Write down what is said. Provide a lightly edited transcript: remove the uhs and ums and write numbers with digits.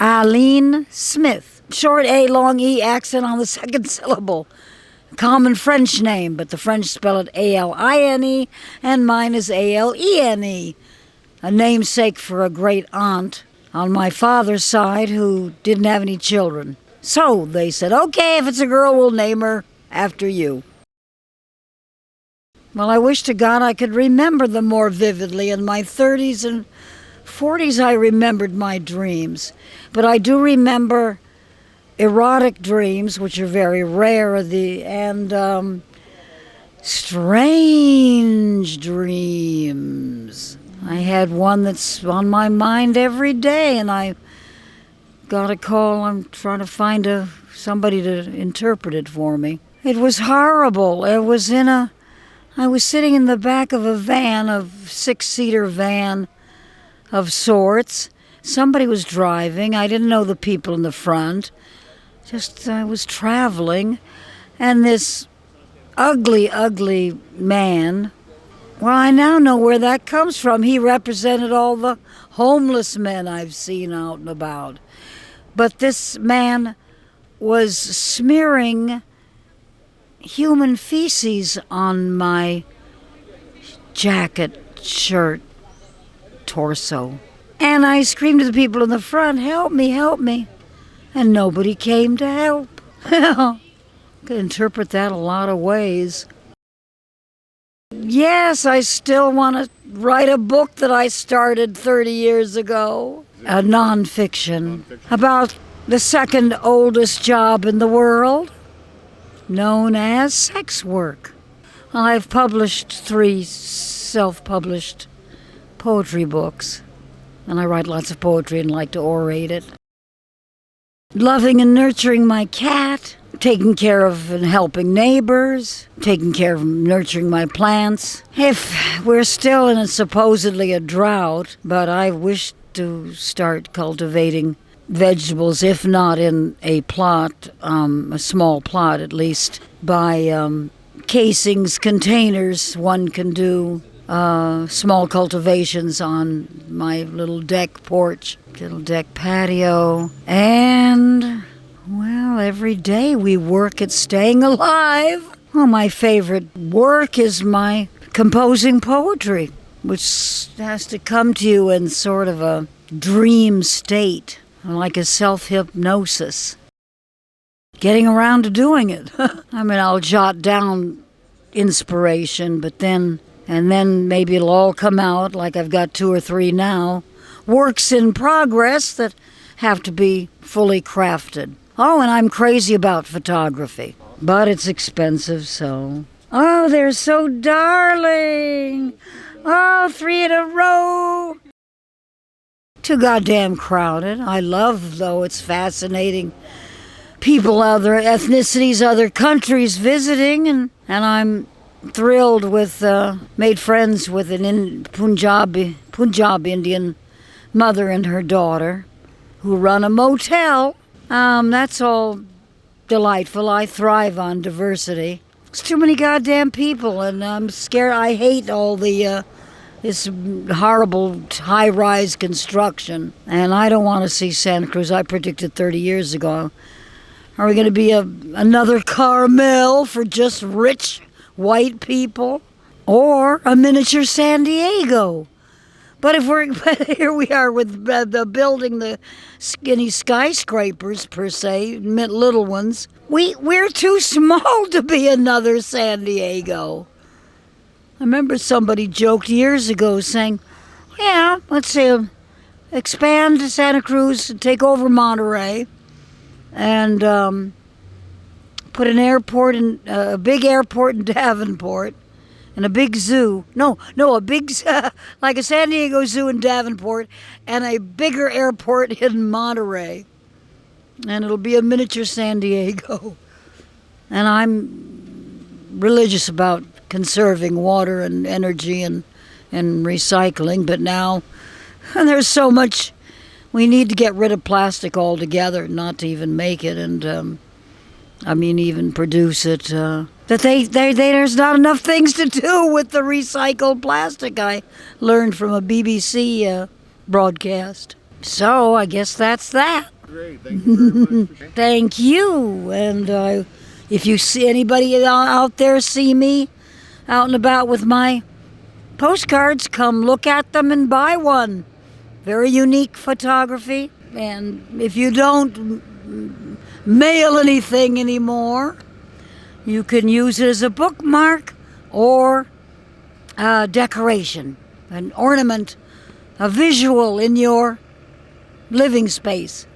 Alene Smith. Short A, long E, accent on the second syllable. Common French name, but the French spell it A-L-I-N-E, and mine is A-L-E-N-E. A namesake for a great aunt on my father's side who didn't have any children. So they said, okay, if it's a girl, we'll name her after you. Well, I wish to God I could remember them more vividly. In my 30s and 40s, I remembered my dreams. But I do remember erotic dreams, which are very rare, and strange dreams. I had one that's on my mind every day, and I got a call. I'm trying to find somebody to interpret it for me. It was horrible. I was sitting in the back of a van, a 6-seater van of sorts. Somebody was driving. I didn't know the people in the front. I was traveling, and this ugly, ugly man, well, I now know where that comes from. He represented all the homeless men I've seen out and about. But this man was smearing human feces on my jacket, shirt, torso. And I screamed to the people in the front, help me, help me. And nobody came to help. Well, could interpret that a lot of ways. Yes, I still want to write a book that I started 30 years ago. A nonfiction about the second oldest job in the world, known as sex work. I've published 3 self-published poetry books, and I write lots of poetry and like to orate it. Loving and nurturing my cat, taking care of and helping neighbors, taking care of and nurturing my plants. If we're still in supposedly a drought, but I wish to start cultivating vegetables, if not in a plot, a small plot at least, by casings, containers. One can do small cultivations on my little deck porch, little deck patio. And, well, every day we work at staying alive. Well, my favorite work is my composing poetry, which has to come to you in sort of a dream state, like a self-hypnosis. Getting around to doing it. I mean, I'll jot down inspiration, but then maybe it'll all come out, like I've got 2 or 3 now. Works in progress that have to be fully crafted. Oh, and I'm crazy about photography, but it's expensive, so. Oh, they're so darling. Oh, 3 in a row. Too goddamn crowded. I love, though, it's fascinating. People, other ethnicities, other countries visiting, and I'm thrilled with, made friends with an Punjab Indian mother and her daughter who run a motel. That's all delightful. I thrive on diversity. It's too many goddamn people, and I'm scared. I hate all the this horrible high-rise construction, and I don't want to see Santa Cruz. I predicted 30 years ago. Are we going to be another Carmel for just rich white people, or a miniature San Diego? But here we are with building the skinny skyscrapers per se, little ones. We're too small to be another San Diego. I remember somebody joked years ago saying, "Yeah, let's say expand Santa Cruz and take over Monterey, and put an airport in a big airport in Davenport, and a big zoo. No, a big like a San Diego zoo in Davenport, and a bigger airport in Monterey, and it'll be a miniature San Diego." And I'm religious about conserving water and energy and recycling, but now there's so much. We need to get rid of plastic altogether, not to even make it, and even produce it. There's not enough things to do with the recycled plastic. I learned from a BBC broadcast. So I guess that's that. Great. Thank you very much. Thank you. And if you see anybody out there see me out and about with my postcards, come look at them and buy one. Very unique photography. And if you don't mail anything anymore, you can use it as a bookmark or a decoration, an ornament, a visual in your living space.